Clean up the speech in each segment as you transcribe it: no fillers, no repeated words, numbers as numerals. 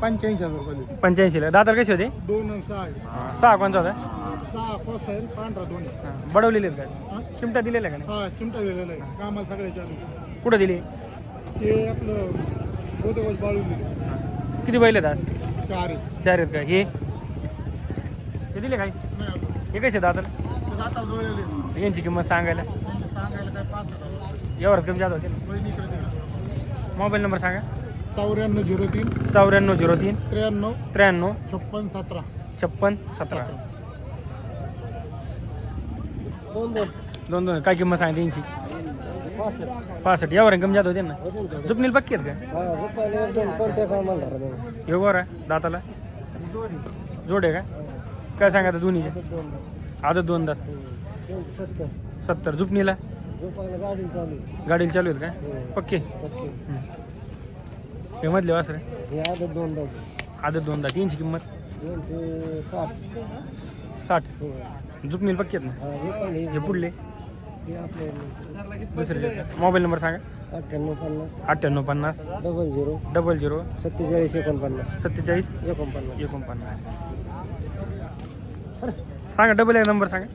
₹85 85 ला. दातार कसे होते? 2 आणि 6 सहा कोणचा होता? 6 कोसा आहे, पांढरा 2 बडवलेले आहेत का? चिमटा दिलेला आहे का नाही? हा चिमटा दिलेला आहे. कामाला सगळे चालू. कुठं दिली? ते आपलं गोदगोल बाळू दिले. किती बैल आहेत आज? 4 4 आहेत का? हे दिले काही? हे कसे दातार? आता जोडलेले यांची किंमत सांगायला सांगायला काय 5,000 यावर कमी जात होते. मोबाईल नंबर सांगा. 9403 9403 93 93 56 17 56 17. दोन काय किंमत सांगते यांची? 65. यावर कमी जात होते ना. जुपनील पक्की आहेत का? योगावर आहे दाताला जोड आहे का? काय सांगा दोन्हीचे? आदत 2 दात 70. जुपनीला गाडीला चालू आहेत का? पक्के. हे मधले वासर आदत 2 दात. यांची किंमत 60. जुपनील पक्की आहेत ना. हे पुढले दुसरे. मोबाईल नंबर सांगा. 9850 00 47 47 49. सांगा. डबल एक नंबर सांगा.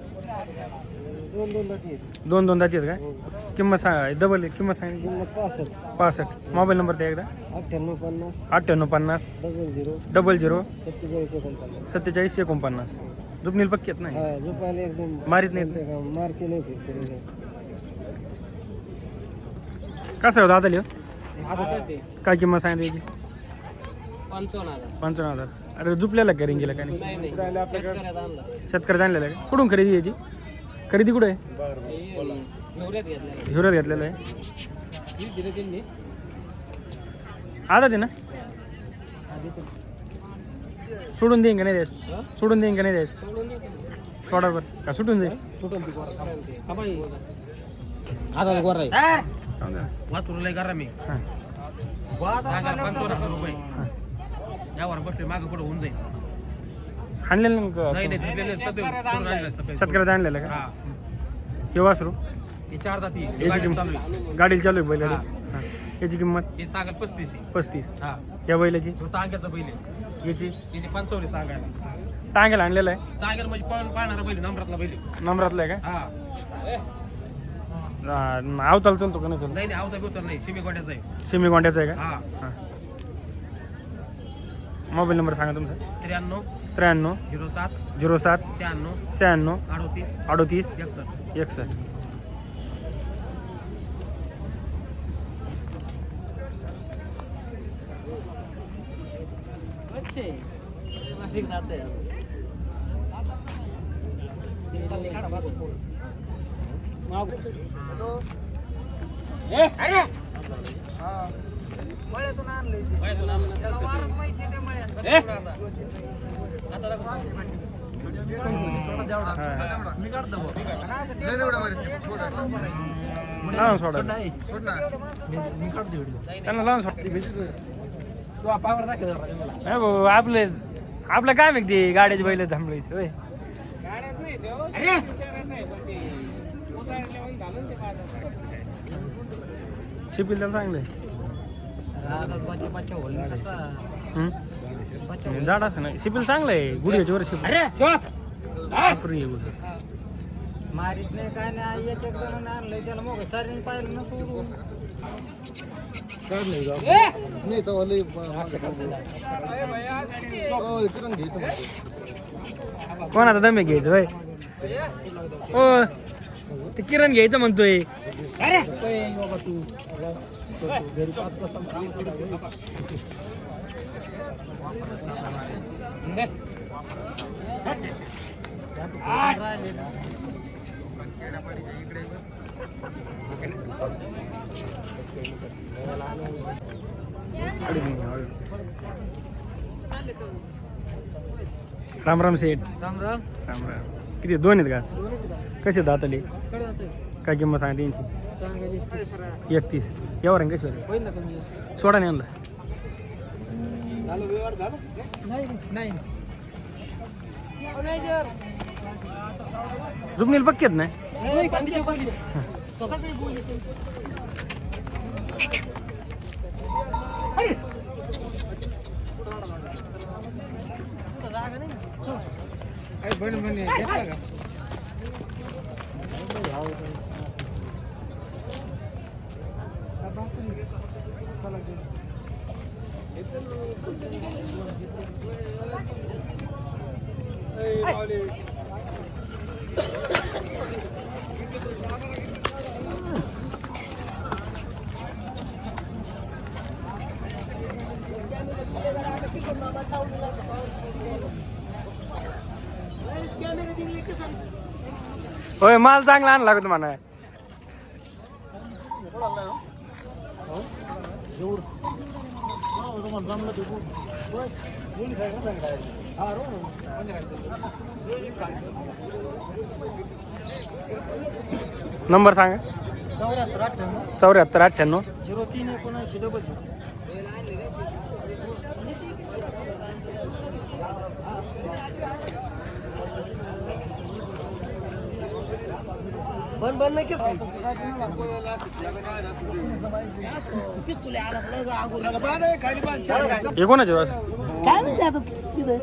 2 दाती आहेत का? किंमत सांगा. डबल किंमत सांगा. 65. मोबाईल नंबर द्या एकदा. 9850 00 47 49. जुपनील पक्की आहेत ना. मारीत नाही. कसं होतं आता लिह? काय किंमत सांगितली? 55,000. अरे जुपल्याला का रिंगीला का नाही? शेतकऱ्यात आणलेला का? कुठून खरेदी याची? खरेदी कुठे आहे? हिवऱ्यात घेतलेलं आहे. आता ते ना सोडून देईन का नाही द्यायचं? सोडून देईन का नाही द्यायचं? सोडा बरं का सुटून जाईल? यावर बसले मागे पुढे होऊन जाईल. आणलेलं शेतकऱ्यात आणलेलं का? हे वासरू हे 4 दाती गाडीला चालू आहे बैल. याची किंमत? हे सांगाल 35. हा. या बैलाची? तांग्याचा बैल आहे. याची? याची 45 सांगायला. टांग्याला आणलेला आहे? तांग्याला म्हणजे पाळणारा बैल, नंबरातला बैल. नंबरातला आहे का? हा. आवताला चालतो का नाही? नाही आवता बिवता नाही, सिमी गोट्याचा आहे. सिमी गोंड्याचा आहे का? हा. मोबाईल नंबर सांगा तुमचा. 93 07 07 96 38 38 61. 61. लावून सोडा त्यांना लावून सोडा. आपलं काय माहिती गाड्याची बैल थांबवायची होय. शिपिल तर चांगलं झाड असं नाही. शिपिल चांगलं आहे. गुडघ्याच्या वर शिपिल मारीत नाही काय नाही. एक जण आणलंय त्याला मग सारी पाहिलं ना सोडून कोणाचा दमे घ्यायचं भाई? हो ते किरण घ्यायचं म्हणतोय. राम राम सेठ. राम राम. राम राम. किती? 2 आहेत का? कसे दाताले? काय किंमत सांगते यांची? 31. यावर कशी होते? सोडा नाही आणला. नाही जुगनील पक्की आहेत नाही होय माल चांगला आणला का तुम्हाला नंबर सांगा 74 98 0379 बन बन नाही हे कोणाचे वास काय नाही आता तिथे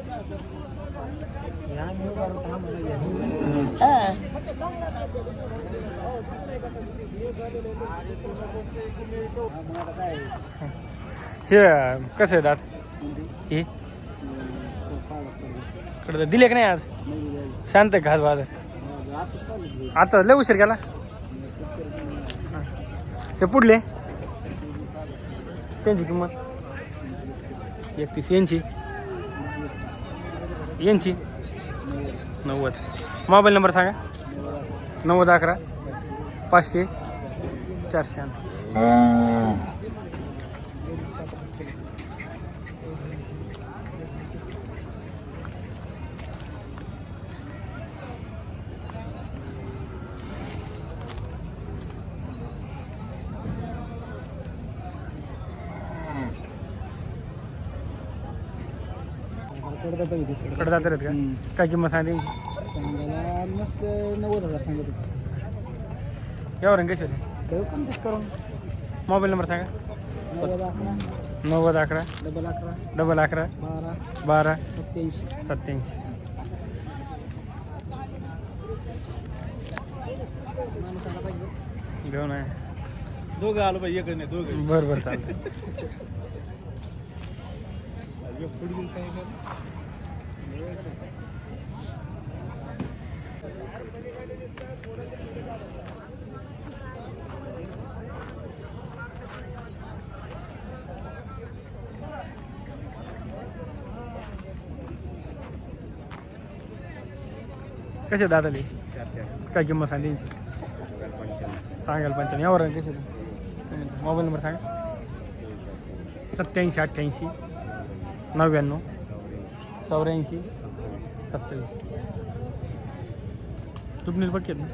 हे कसं आहे दात हे कडे दिले का नाही आज शांत घात बाजार आता लय उशीर केला हे पुढले त्यांची किंमत 31 यांची 90 मोबाईल नंबर सांगा 9011 500 400 कडदात आहेत का काय किंमत सांगते सांगायला मस्त 90,000 सांगत होते यावर कशी होते ठेव कमी करून मोबाईल नंबर सांगा 9011 9011 11 11 12 12 87 87 माणसाला पाहिजे घेऊन आहे दोघं आलो पाहिजे एक नाही दोघं बरं बरं चालतं पुढील काय कसे दादाली काय किंमत सांगते सांगाल 95 यावर कसे मोबाईल नंबर सांगा 87 88 99 84 27 तुपनील पक्की आहेत ना